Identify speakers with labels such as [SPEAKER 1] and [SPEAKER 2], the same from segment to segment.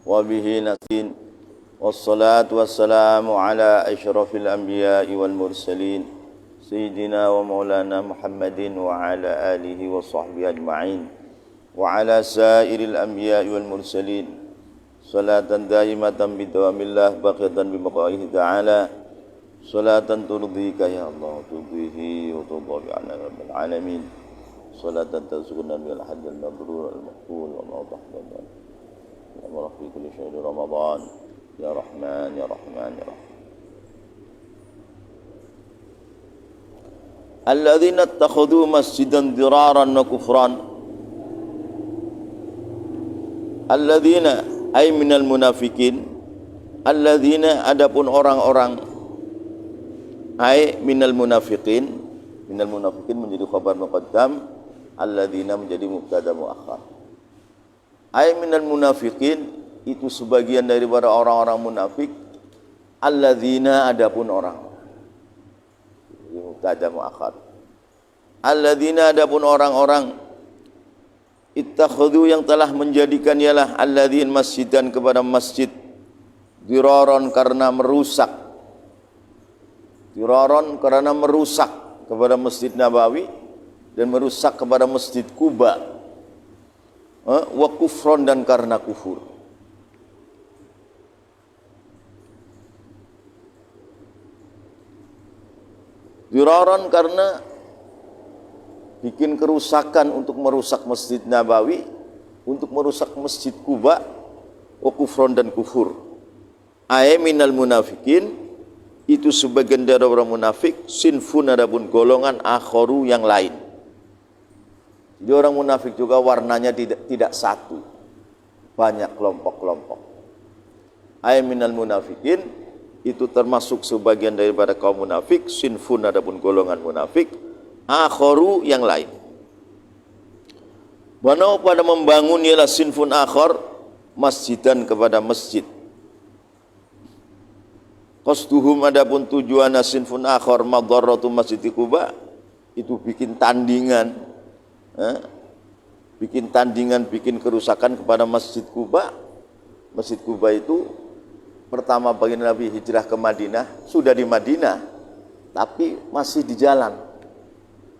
[SPEAKER 1] وبه نستعين والصلاة والسلام على أشرف الأنبياء والمرسلين سيدنا ومولانا محمد وعلى آله وصحبه أجمعين وعلى سائر الأنبياء والمرسلين صلاة دائمة بدوام الله باقية ببقائه تعالى صلاة ترضيك يا الله ترضيه وترضى عنا رب العالمين صلاة تزغنا بالحج المبرور المقبول وموضح لنا يا مرح في كل شهر رمضان يا رحمن يا رحمن يا رحمن الذين اتخذوا مسجدا ضرارا وكفرا الذين ay minal munafikin alladzina adapun orang-orang ay minal munafikin menjadi khabar muqaddam alladzina menjadi mubtada muakhar ay minal munafikin itu sebagian daripada orang-orang munafik alladzina adapun orang mubtada muakhar alladzina adapun orang-orang ittakhadhu yang telah menjadikan ialah alladzin masjidan kepada masjid diraron karena merusak kepada Masjid Nabawi dan merusak kepada Masjid Quba wa kufron dan karena kufur. Diraron karena bikin kerusakan untuk merusak Masjid Nabawi, untuk merusak Masjid Quba, wa kufron dan kufur. Ay minal munafikin itu sebagian dari orang munafik, sinfun adapun golongan akharu yang lain. Jadi orang munafik juga warnanya tidak satu, banyak kelompok-kelompok. Ay minal munafikin itu termasuk sebagian daripada kaum munafik, sinfun adapun golongan munafik, akharu yang lain. Mana pada membangun ialah sinfun akhar masjidan kepada masjid. Qasduhum adapun tujuanna sinfun akhar madarratu Masjid Quba itu bikin tandingan, bikin kerusakan kepada Masjid Quba. Masjid Quba itu pertama bagi Nabi hijrah ke Madinah, sudah di Madinah tapi masih di jalan.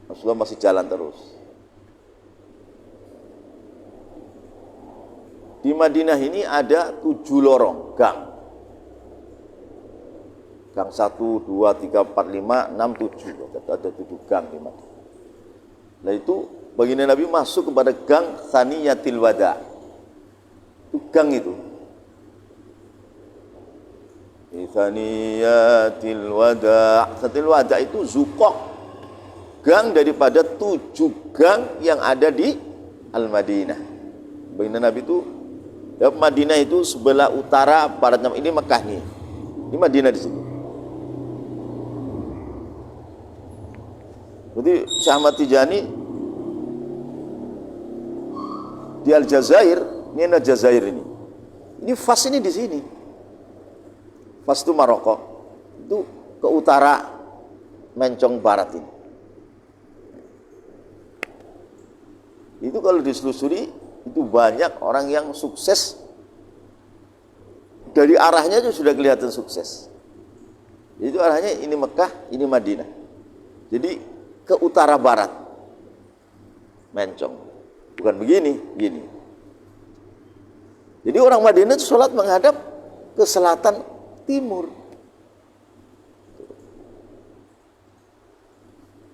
[SPEAKER 1] Rasulullah masih jalan terus. Di Madinah ini ada 7 lorong gang. Gang 1, 2, 3, 4, 5, 6, 7. Ada 7 gang di Madinah. Nah itu baginda Nabi masuk kepada gang Thaniyatil Wada. Itu gang itu. Thaniyatil Wada. Thaniyatil Wada itu Zukok. Gang daripada 7 gang yang ada di Al-Madinah. Baginda Nabi itu, Madinah itu sebelah utara baratnya, ini Mekah nih. Ini Madinah di sini. Berarti Syekh Ahmad Tijani di Aljazair, ini Aljazair ini. Ini Fas ini di sini. Fas itu Maroko. Itu ke utara Mencong barat ini. Itu kalau diselusuri itu banyak orang yang sukses dari arahnya itu sudah kelihatan sukses. Itu arahnya ini Mekah, ini Madinah. Jadi ke utara barat Mencong, bukan begini. Jadi orang Madinah itu sholat menghadap ke selatan timur.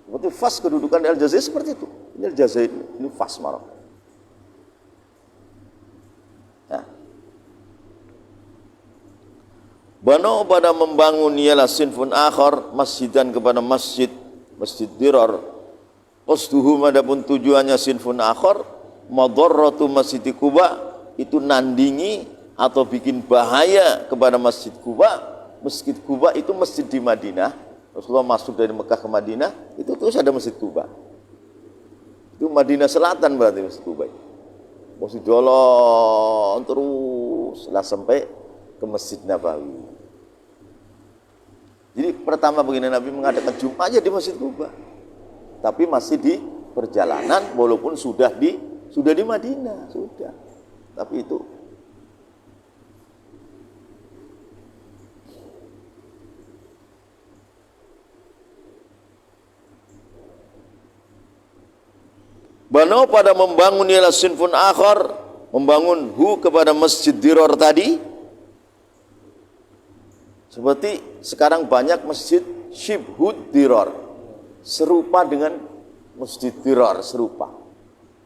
[SPEAKER 1] Seperti Fas kedudukan Aljazair seperti itu. Ini Aljazair, ini Fas Maroko. Nah. Bano pada membangun ialah sinfun akhar masjidan kepada masjid dirar. Qasduhum adapun tujuannya sinfun akhar madarratu Masjid Quba itu nandingi atau bikin bahaya kepada Masjid Quba. Masjid Quba itu masjid di Madinah. Rasulullah masuk dari Mekah ke Madinah, itu terus ada Masjid Quba. Itu Madinah Selatan berarti Masjid Quba. Masih jalan terus lah sampai ke Masjid Nabawi. Jadi pertama begini Nabi mengadakan Jumat aja di Masjid Quba. Tapi masih di perjalanan walaupun sudah di Madinah, sudah. Tapi itu Bano pada membangun ila sinfun akhar, membangun kepada masjid dirar tadi. Seperti sekarang banyak masjid syibhud dirar, serupa dengan masjid dirar, serupa.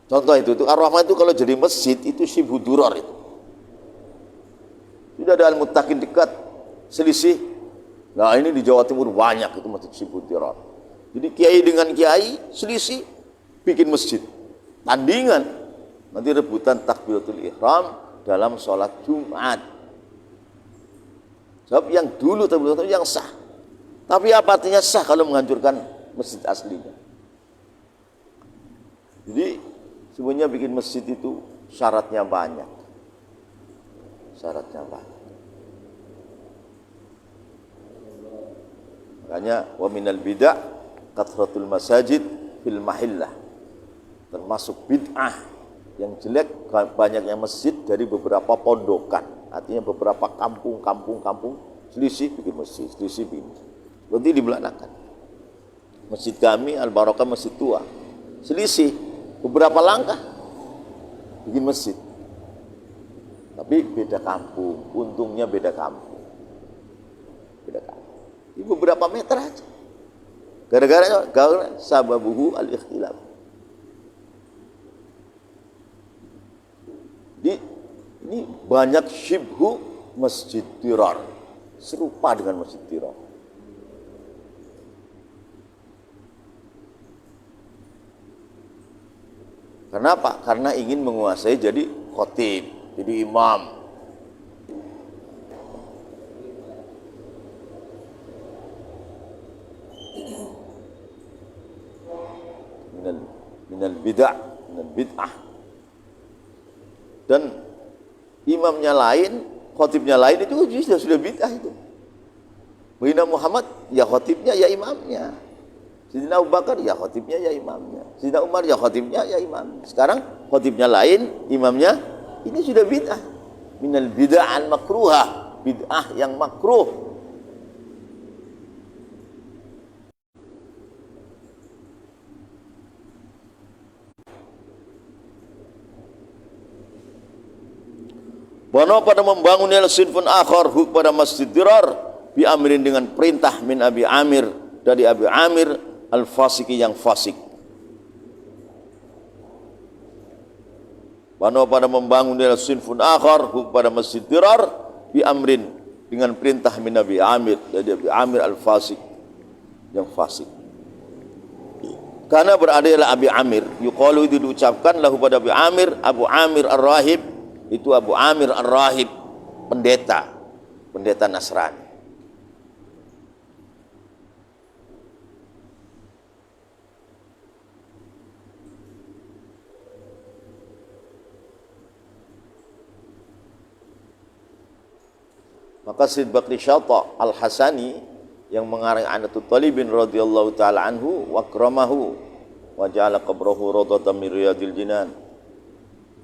[SPEAKER 1] Contoh itu Ar-Rahman itu kalau jadi masjid itu syibhud dirar itu. Sudah ada Al-Muttaqin dekat, selisih. Nah ini di Jawa Timur banyak itu masjid syibhud dirar. Jadi kiai dengan kiai selisih bikin masjid. Tandingan, nanti rebutan takbiratul ihram dalam sholat Jumat. Sebab yang dulu takbiratul yang sah. Tapi apa artinya sah kalau menghancurkan masjid aslinya? Jadi sebenarnya bikin masjid itu syaratnya banyak. Syaratnya banyak. Makanya wa minal bid'ah kathratul masajid fil mahillah. Termasuk bid'ah yang jelek banyaknya masjid dari beberapa pondokan, artinya beberapa kampung selisih bikin masjid, selisih bikin masjid. Berarti dibelakangkan. Masjid kami Al Barokah masjid tua, selisih beberapa langkah bikin masjid, tapi beda kampung, untungnya beda kampung, ini beberapa meter aja, gara-gara sababuhu al-ikhtilaf. Ini banyak syibhu masjid dirar, serupa dengan masjid dirar. Kenapa? Karena ingin menguasai jadi khotib, jadi imam. Minal bid'ah. Dan imamnya lain, khotibnya lain itu sudah bid'ah itu. Sayyidina Muhammad ya khotibnya ya imamnya. Sayyidina Abu Bakar ya khotibnya ya imamnya. Sayyidina Umar ya khotibnya ya imamnya. Sekarang khotibnya lain, imamnya ini sudah bid'ah. Minal bid'ah al-makruhah, bid'ah yang makruh. Bano pada membangun sinfun akhar pada masjid dirar bi amrin dengan perintah min Abi Amir, dari Abi Amir al-Fasiki yang fasik. Bano pada membangun sinfun akhar pada masjid dirar bi amrin dengan perintah min Abi Amir, dari Abi Amir al-Fasik yang fasik. Karena berada Abi Amir, yuqalu itu diucapkan lahu pada Abi Amir, Abu Amir ar-Rahib. Itu Abu Amir ar-Rahib, pendeta Nasrani. Maka Sayyid Bakri Syata al-Hasani yang mengarang Anatul Talibin radhiyallahu ta'ala anhu wa akramahu wa ja'ala qabrahu rawdatan min riyadil jinan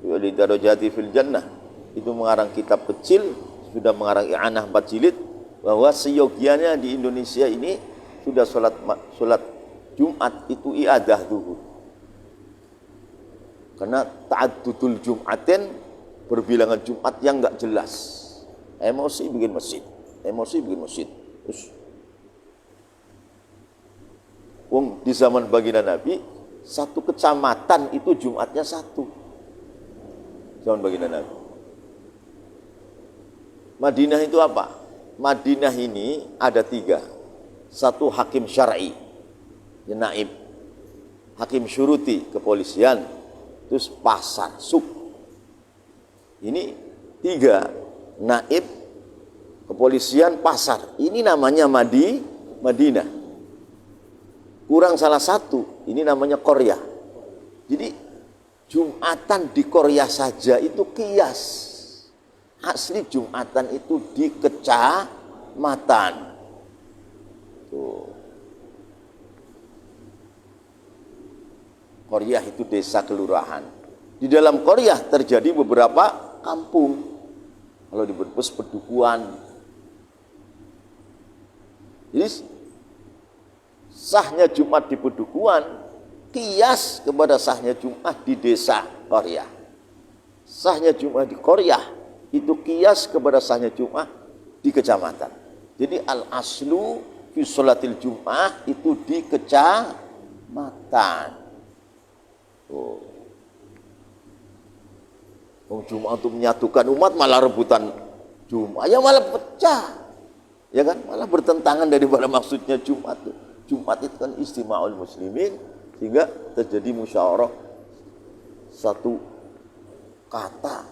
[SPEAKER 1] wali darajati fil jannah, itu mengarang kitab kecil, sudah mengarang i'anah 4 jilid, bahwa seyogianya di Indonesia ini sudah sholat Jumat itu iadah zuhur. Karena ta'addudul Jum'atin, berbilangan Jumat yang enggak jelas. Emosi bikin masjid. Terus di zaman baginda Nabi, satu kecamatan itu Jumatnya satu. Zaman baginda Nabi. Madinah itu apa? Madinah ini ada 3. Satu hakim syar'i, ya naib. Hakim syuruti, kepolisian. Terus pasar, suk. Ini 3. Naib, kepolisian, pasar. Ini namanya Madinah. Kurang salah satu, ini namanya Korea. Jadi Jumatan di Korea saja itu kias. Asli Jumatan itu di kecamatan. Tuh. Korea itu desa kelurahan. Di dalam Korea terjadi beberapa kampung. Kalau di Brebes pedukuhan. Jadi sahnya Jumat di pedukuhan Qiyas kepada sahnya Jum'ah di desa Qaryah. Sahnya Jum'ah di Qaryah itu qiyas kepada sahnya Jum'ah di kecamatan. Jadi al-aslu fi sholatil Jum'ah itu di kecamatan. Oh. Jum'ah untuk menyatukan umat malah rebutan Jum'ah, ya malah pecah. Ya kan? Malah bertentangan daripada maksudnya Jumat. Jumat itu kan istima'ul muslimin, sehingga terjadi musyawarah satu kata,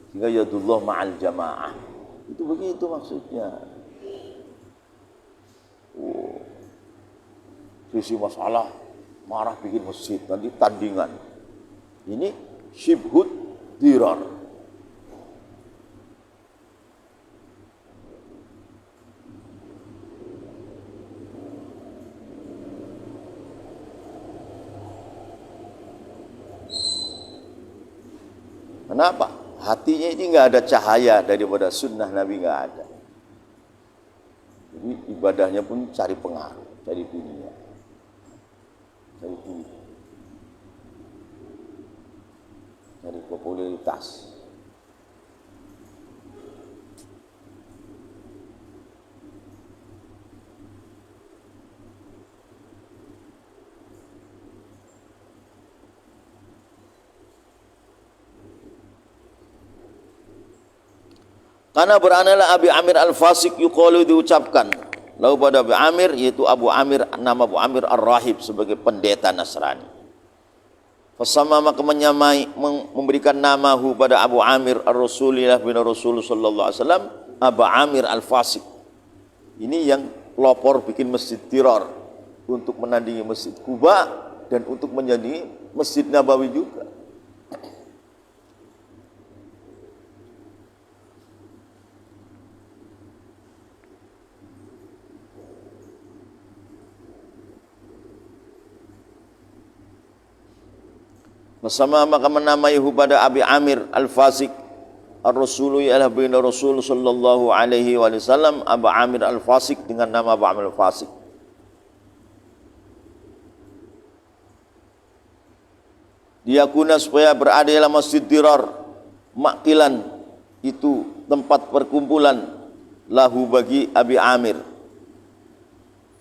[SPEAKER 1] sehingga yadullah ma'al jamaah. Itu begitu maksudnya. Oh. Sisi masalah marah bikin masjid, nanti tandingan. Ini syibhud dirar. Kenapa? Hatinya ini nggak ada cahaya daripada sunnah Nabi, nggak ada. Jadi ibadahnya pun cari pengaruh, cari dunia, cari duit, cari popularitas. Karena beranalah Abi Amir Al-Fasik yuqalu diucapkan. Lalu pada Abi Amir, yaitu Abu Amir, nama Abu Amir Ar-Rahib sebagai pendeta Nasrani. Fasama maka menyamai, memberikan namahu pada Abu Amir Ar-Rasulillah bin Rasul sallallahu alaihi wasallam, Abu Amir Al-Fasik. Ini yang pelopor bikin masjid Dirar untuk menandingi Masjid Quba dan untuk menjadi Masjid Nabawi juga. Bersama maka menamaihu pada Abi Amir Al-Fasik Ar-Rasulu ialah bin Rasul sallallahu alaihi wasallam, Abu Amir Al-Fasik dengan nama Abu Amir Al-Fasik. Diyakuna supaya berada dalam Masjid Dirar, makilan itu tempat perkumpulan lahu bagi Abi Amir.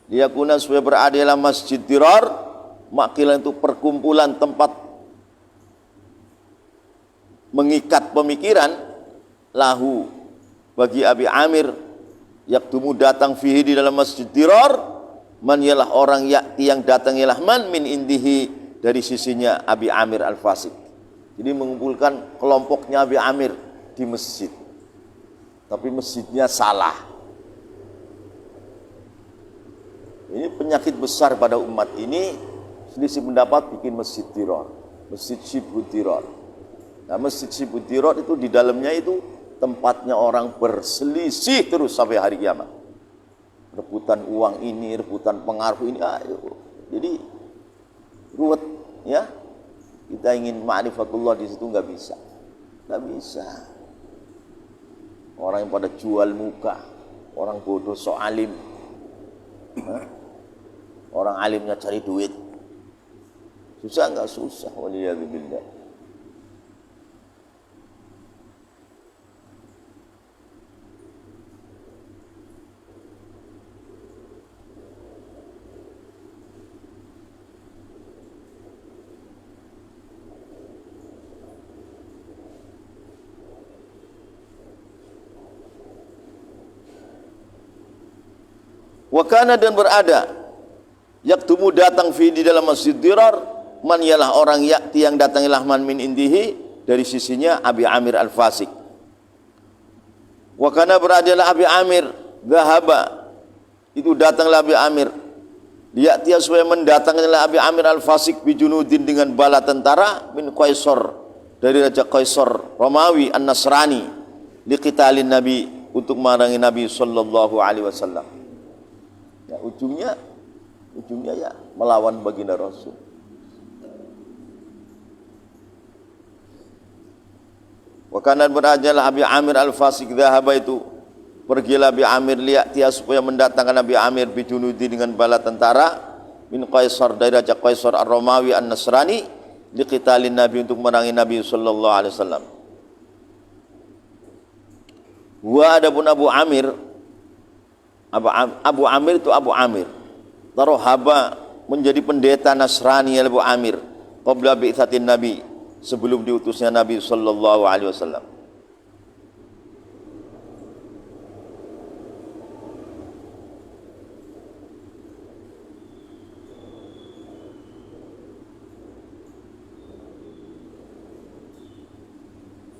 [SPEAKER 1] Diyakuna supaya berada dalam Masjid Dirar, makilan itu perkumpulan tempat mengikat pemikiran lahu bagi Abi Amir, yaktumu datang fihi di dalam Masjid Dirar, man ialah orang yang datang ialah man min indihi dari sisinya Abi Amir Al-Fasik. Jadi mengumpulkan kelompoknya Abi Amir di masjid, tapi masjidnya salah. Ini penyakit besar pada umat ini, selisih pendapat bikin Masjid Dirar, Masjid Syibhud Dirar. Nah, Masjid Syibhud Dirar itu di dalamnya itu tempatnya orang berselisih terus sampai hari kiamat. Rebutan uang ini, rebutan pengaruh ini, jadi ruwet ya. Kita ingin ma'rifatullah di situ nggak bisa, nggak bisa. Orang yang pada jual muka, orang bodoh sok alim, orang alimnya cari duit, susah nggak susah, waliyadzubillah. Wakana dan berada yaktumu datang fi di dalam Masjid Dirar, man ialah orang yakti yang datang ilah man min indihi dari sisinya Abi Amir Al-Fasik. Wakana beradalah Abi Amir Gahaba, itu datanglah Abi Amir yakti supaya mendatanglah Abi Amir Al-Fasik bijunudin dengan bala tentara min Qaisar, dari Raja Qaisar Romawi An-Nasrani, liqitalin Nabi, untuk memerangi Nabi sallallahu alaihi wasallam. Ya, ujungnya ya melawan baginda Rasul. Wakanan berajalah Abi Amir Al-Fasik dhahaba, itu pergilah Abi Amir li'atiya supaya mendatangkan Abi Amir bijunudi dengan bala tentara bin Qaisar dari Raja Qaisar Ar-Romawi An-Nasrani liqitalin Nabi untuk memerangi Nabi sallallahu alaihi wasallam. Wa adapun Abu Amir, Abu Amir itu Abu Amir tarahaba menjadi pendeta Nasrani Abu Amir qabla bi'tsatin Nabi, sebelum diutusnya Nabi sallallahu alaihi wasallam.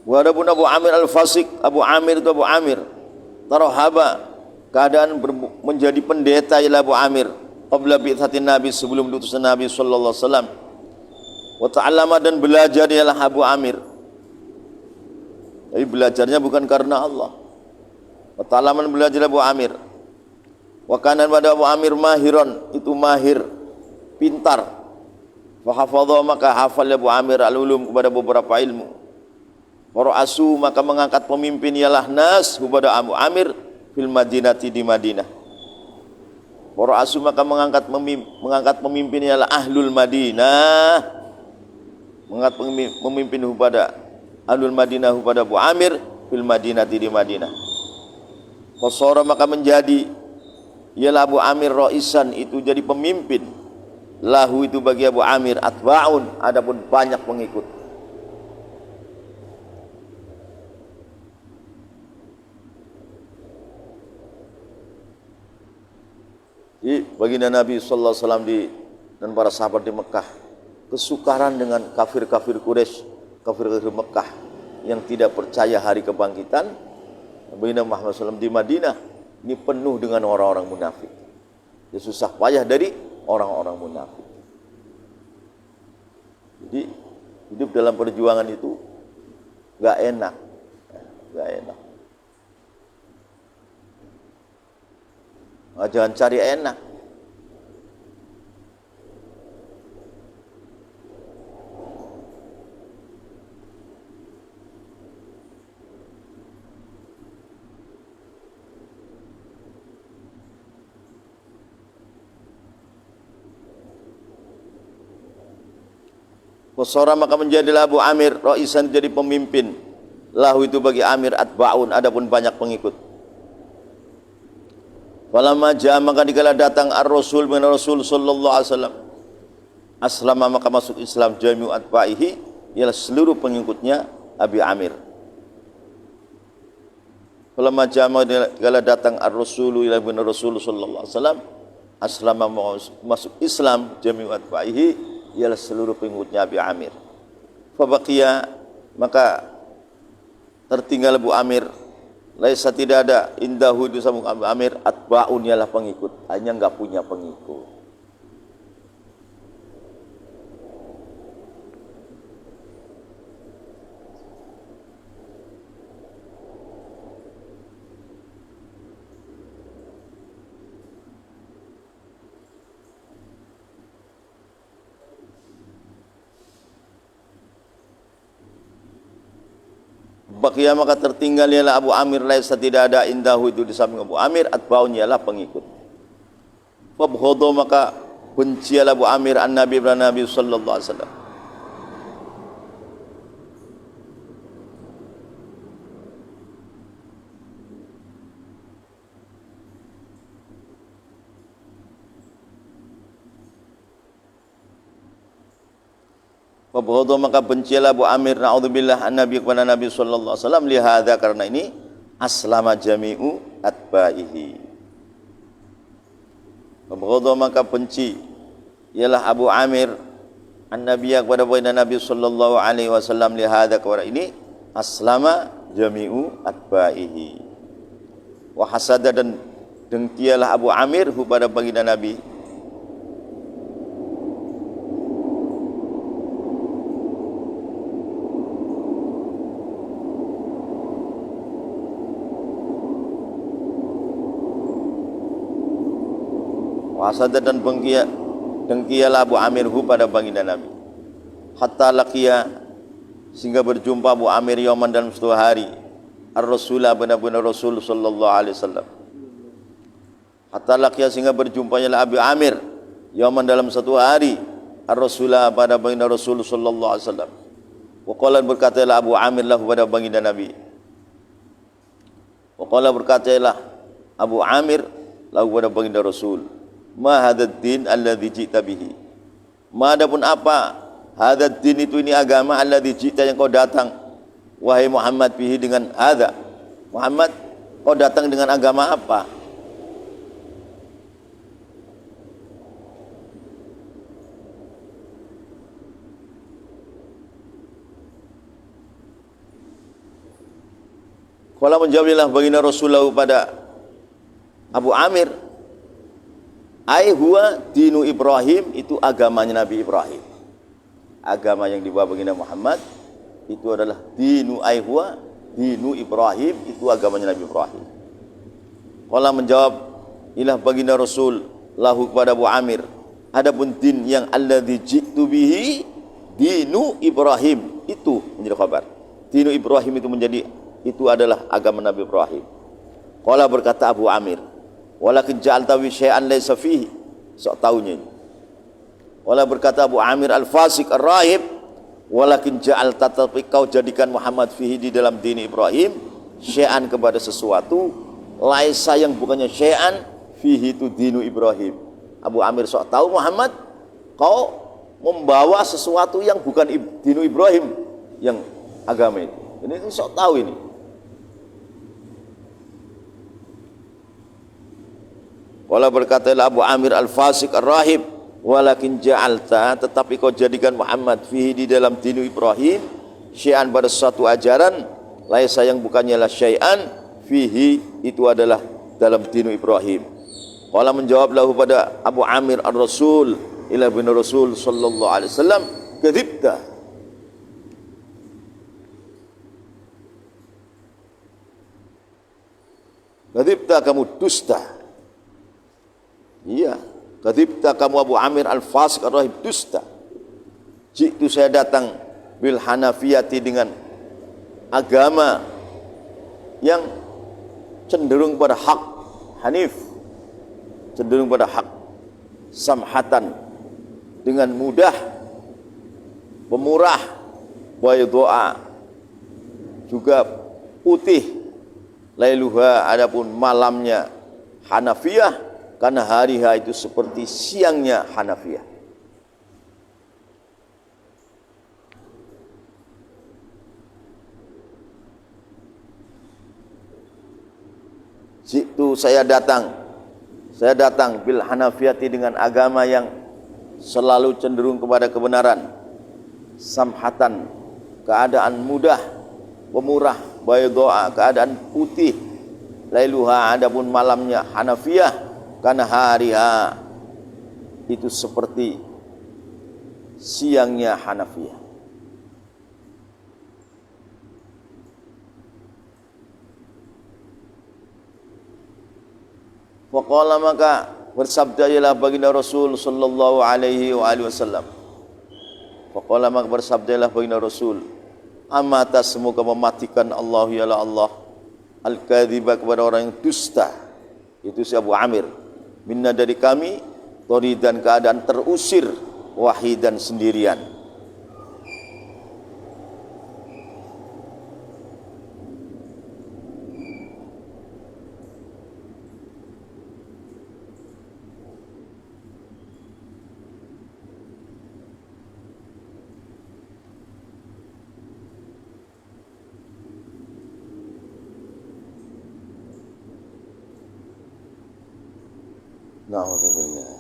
[SPEAKER 1] Wadapun Abu Amir Al-Fasik, Abu Amir itu Abu Amir tarahaba, keadaan menjadi pendeta ialah Abu Amir qabla bi'tsatin Nabi, sebelum diutusnya Nabi sallallahu alaihi wasallam. Wa ta'allama, dan belajar ialah Abu Amir, tapi belajarnya bukan karena Allah. Wa ta'allama, belajar Abu Amir. Wa kana pada Abu Amir mahiron, itu mahir, pintar. Fa hafadha, maka hafal Abu Amir al-ulum, kepada beberapa ilmu. Wara'asu, maka mengangkat pemimpin ialah nas kepada Abu Amir fil Madinati, di Madinah. Wara'asu, maka mengangkat pemimpin ialah Ahlul Madinah, mengangkat pemimpin kepada Ahlul Madinah kepada Abu Amir fil Madinati, di Madinah. Qasara, maka menjadi ialah Abu Amir ra'isan, itu jadi pemimpin, lahu itu bagi Abu Amir, atba'un, adapun banyak pengikut. Baginda Nabi sallallahu alaihi wasallam dan para sahabat di Mekah kesukaran dengan kafir-kafir Quraisy, kafir-kafir Mekah yang tidak percaya hari kebangkitan. Baginda Muhammad SAW di Madinah ini penuh dengan orang-orang munafik. Dia susah payah dari orang-orang munafik. Jadi hidup dalam perjuangan itu gak enak, gak enak. Nah, jangan cari enak. Qasara, maka menjadilah Abu Amir ra'isan, jadi pemimpin, lahu itu bagi Amir, atba'un, adapun banyak pengikut. Falamma ja'a, maka dikala datang ar-Rasul bin Rasul sallallahu alaihi wasallam, aslama, maka masuk Islam jami'u atba'ihi, ialah seluruh pengikutnya Abi Amir. Falamma ja'a, maka dikala datang ar-Rasul bin Rasul sallallahu alaihi wasallam, aslama, masuk Islam jami'u atba'ihi, ialah seluruh pengikutnya Abi Amir. Fabaqiya, maka tertinggal Abu Amir, laisa, tidak ada, indahu itu sama Abu Amir, atba'un, ialah pengikut, hanya enggak punya pengikut. Baqiya, maka tertinggal ialah Abu Amir, laisa, tidak ada, indahu itu di samping Abu Amir, atba'un, ialah pengikut. Fabghadha, maka benci Abu Amir an-Nabi sallallahu alaihi wasallam. Fabghadha, maka bencilah Abu Amir na'udzubillah an-Nabi kepada Nabi sallallahu alaihi wasallam, lihadza, karena ini aslama jami'u atba'ihi. Fabghadha, maka benci ialah Abu Amir an-Nabi kepada Nabi sallallahu alaihi wasallam, lihadza, kepada ini aslama jami'u atba'ihi. Wa hasada, dan dengkialah Abu Amir kepada baginda Nabi. Hasada, dan dengkialah Abu Amir pada baginda Nabi. Hatta laqiya, sehingga berjumpa Abu Amir yaman, dalam suatu hari, ar-Rasulah, benar-benar Rasul sallallahu alaihi wasallam. Hatta laqiya, sehingga berjumpanya Abu Amir Yaman dalam satu hari, ar-Rasulah pada baginda Rasul sallallahu alaihi wasallam. Wa qala berkatalah Abu Amir lahu pada baginda Nabi. Wa qala berkatalah Abu Amir lahu pada baginda Rasul, ma hadzal din alladzi ji'ta bihi. Ma adapun apa hadzal din itu, ini agama, alladzi ji'ta yang kau datang wahai Muhammad bihi dengan hadza. Muhammad, kau datang dengan agama apa? Qala menjawablah baginda Rasulullah pada Abu Amir, ai huwa dinu Ibrahim, itu agamanya Nabi Ibrahim. Agama yang dibawa baginda Muhammad itu adalah dinu, ai huwa dinu Ibrahim, itu agamanya Nabi Ibrahim. Qala menjawab ilah baginda Rasul lahu kepada Abu Amir, adapun din yang alladzi jitu bihi dinu Ibrahim, itu menjadi kabar. Dinu Ibrahim itu adalah agama Nabi Ibrahim. Qala berkata Abu Amir, walakin ja'alta wi syai'an laysa fihi, sok taunya ini. Qala berkata Abu Amir al-Fasik ar-Rahib, walakin ja'alta, tapi kau jadikan Muhammad fihi di dalam dini Ibrahim syai'an kepada sesuatu, laisa yang bukannya syai'an, fihi itu dinu Ibrahim. Abu Amir sok tahu Muhammad, kau membawa sesuatu yang bukan dinu Ibrahim, yang agama itu. Ini sok tahu ini. Wala berkatalah Abu Amir al-Fasik ar-Rahib, walakin ja'alta, tetapi kau jadikan Muhammad fihi di dalam dinu Ibrahim syai'an pada suatu ajaran, laisa yang bukannya lah syai'an, fihi itu adalah dalam dinu Ibrahim. Qala menjawab lahu pada Abu Amir ar-Rasul ila bin Rasul sallallahu alaihi wasallam, kadzibta, kadzibta, kamu dusta. Iya, kadzibta kamu Abu Amir al-Fasik ar-Rahib, dusta. Jitu, saya datang bil Hanafiyati, dengan agama yang cenderung pada hak, Hanif, cenderung pada hak, samhatan, dengan mudah, pemurah, baydoa, juga putih, lailuha, adapun malamnya Hanafiyah, karena hariha itu seperti siangnya Hanafiyah. Jitu, saya datang bil Hanafiyati, dengan agama yang selalu cenderung kepada kebenaran, samhatan, keadaan mudah, pemurah, baydoa, keadaan putih, lailuha, adapun malamnya Hanafiyah, karena hariha itu seperti siangnya Hanafiyah. Faqala, maka bersabda ialah baginda Rasul sallallahu alaihi wa alihi wasallam. Faqala, maka bersabda ialah baginda Rasul, amata, semoga mematikan Allah ialah Allah al-kadziba, kepada orang yang dusta, itu si Abu Amir, minna, dari kami, toridan, keadaan terusir, wahidan, sendirian. Na'udzubillah.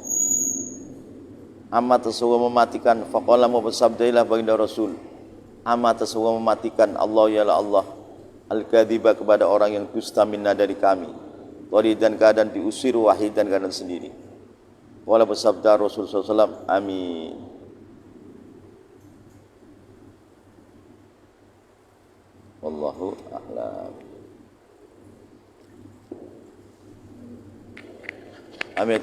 [SPEAKER 1] Amat sesungguhnya mematikan, faqala, mau bersabdailah baginda Rasul, amat sesungguhnya mematikan Allah ialah Allah al-kadziba, kepada orang yang dusta, minna, dari kami, toridan, keadaan diusir, wahidan, keadaan sendiri. Wala bersabda Rasul SAW, amin. Wallahu a'lam. Amin.